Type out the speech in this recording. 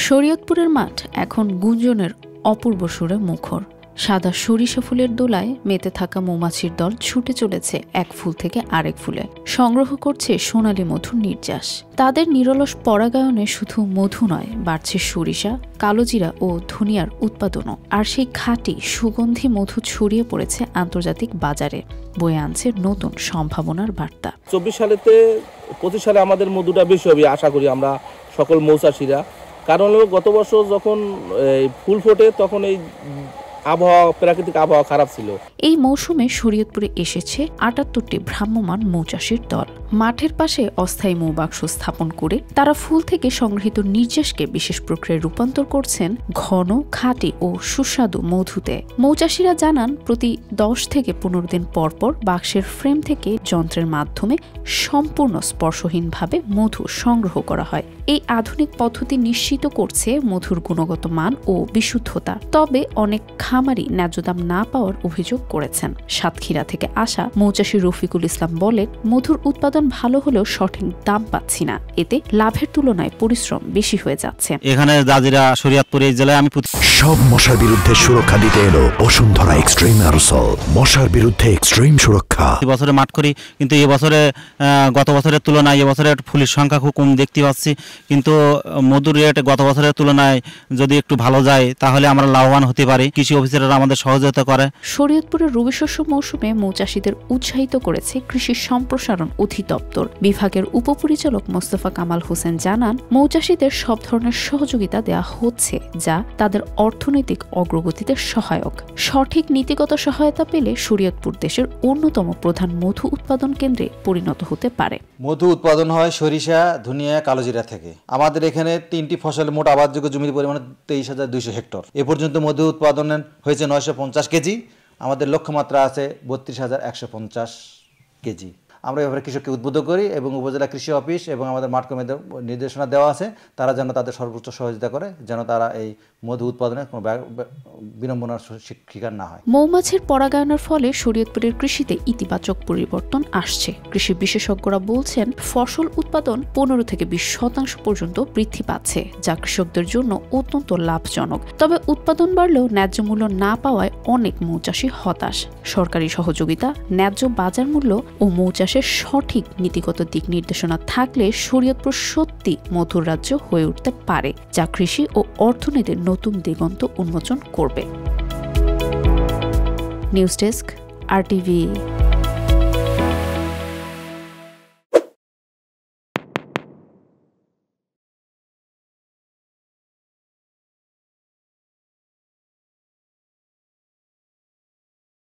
শরীয়তপুরের মাঠ এখন গুঞ্জনের অপূর্ব সুরে মুখর। সাদা সরিষা ফুলের দোলায় মেতে থাকা মৌমাছির দল ছুটে চলেছে এক ফুল থেকে আরেক ফুলে, সংগ্রহ করছে সোনালী মধুর নির্যাস। তাদের নিরলস পরাগায়নে শুধু মধু নয়, বাড়ছে সরিষা, কালোজিরা ও ধনিয়ার উৎপাদনও। আর সেই খাঁটি সুগন্ধি মধু ছড়িয়ে পড়েছে আন্তর্জাতিক বাজারে, বয়ে আনছে নতুন সম্ভাবনার বার্তা। 24 সালেতে 25 সালে আমাদের মধুটা বেশি হবে আশা করি আমরা সকল মৌচাষীরা। কারণ গত বছর যখন ফুল ফোটে তখন এই প্রাকৃতিক আবহাওয়া খারাপ ছিল। এই মৌসুমে শরীয়তপুরে এসেছে ৭৮টি ভ্রাম্যমাণ মৌচাষীর দল। মাঠের পাশে অস্থায়ী মৌবাক্স স্থাপন করে তারা ফুল থেকে সংগৃহীত নির্যাসকে বিশেষ প্রক্রিয়ায় রূপান্তর করছেন ঘন, খাঁটি ও সুস্বাদু মধুতে। মৌচাষীরা জানান, প্রতি 10 থেকে 15 দিন পর পর বাক্সের ফ্রেম থেকে যন্ত্রের মাধ্যমে সম্পূর্ণ স্পর্শহীনভাবে মধু সংগ্রহ করা হয়। এই আধুনিক পদ্ধতি নিশ্চিত করছে মধুর গুণগত মান ও বিশুদ্ধতা। তবে অনেক খামারি ন্যায্য দাম না পাওয়ার অভিযোগ করেছেন। সাতক্ষীরা থেকে আসা মৌচাষী রফিকুল ইসলাম বলেন, মধুর উৎপাদন ভালো হলেও সঠিক দাম পাচ্ছি না, এতে লাভের তুলনায় পরিশ্রম বেশি হয়ে যাচ্ছে। এখানে জাজিরা শরীয়তপুর এই জেলায় আমি সব মশার বিরুদ্ধে সুরক্ষা দিতে এলো বসুন্ধরা এক্সট্রিম অ্যারোসল। মশার বিরুদ্ধে এক্সট্রিম সুরক্ষা। এই বছরে মাঠ করি, কিন্তু এবছরে গত বছরের তুলনায় এবছরে ফুলের সংখ্যা খুব কম দেখতে পাচ্ছি। কিন্তু মধুর রেট গত বছরের তুলনায় যদি একটু ভালো যায় তাহলে আমরা লাভবান হতে পারি। কৃষি অফিসাররা আমাদের সহযোগিতা করে। শরীয়তপুরের রবি শস্য মৌসুমে মৌচাষীদের উৎসাহিত করেছে কৃষি সম্প্রসারণ অধিদপ্তর বিভাগের উপপরিচালক মোস্তফা কামাল হোসেন জানান, মৌচাষীদের সব ধরনের সহযোগিতা দেওয়া হচ্ছে, যা তাদের অর্থনৈতিক অগ্রগতিতে সহায়ক। সঠিক নীতিগত সহায়তা পেলে শরীয়তপুর দেশের অন্যতম প্রধান মধু উৎপাদন কেন্দ্রে পরিণত হতে পারে। মধু উৎপাদন হয় সরিষা, ধনিয়া, কালোজিরা থেকে। আমাদের এখানে 3টি ফসল মোট আবাদযোগ্য জমির পরিমাণ 23,200 হেক্টর। এ পর্যন্ত মধু উৎপাদন হয়েছে 950 কেজি। আমাদের লক্ষ্যমাত্রা আছে 32,150 কেজি। আমরা এভাবে কৃষককে উদ্বুদ্ধ করি এবং উপজেলা কৃষি অফিস এবং আমাদের মাঠ কর্মীদের নির্দেশনা দেওয়া আছে, তারা যেন তাদের সর্বোচ্চ সহযোগিতা করে, যেন তারা এই মধু উৎপাদনে কোনো বিড়ম্বনার শিকার না হয়। মৌমাছির পরাগায়নের ফলে শরীয়তপুরের কৃষিতে ইতিবাচক পরিবর্তন আসছে। কৃষি বিশেষজ্ঞরা বলছেন, ফসল উৎপাদন 15 থেকে 20% পর্যন্ত বৃদ্ধি পাচ্ছে, যা কৃষকদের জন্য অত্যন্ত লাভজনক। তবে উৎপাদন বাড়লেও ন্যায্য মূল্য না পাওয়ায় অনেক মৌচাষী হতাশ। সরকারি সহযোগিতা, ন্যায্য বাজার মূল্য ও মৌচাষের সঠিক নীতিগত দিক নির্দেশনা থাকলে শরীয়তপুর সত্যি মধুর রাজ্য হয়ে উঠতে পারে, যা কৃষি ও অর্থনীতির নতুন দিগন্ত উন্মোচন করবে। News desk, RTV।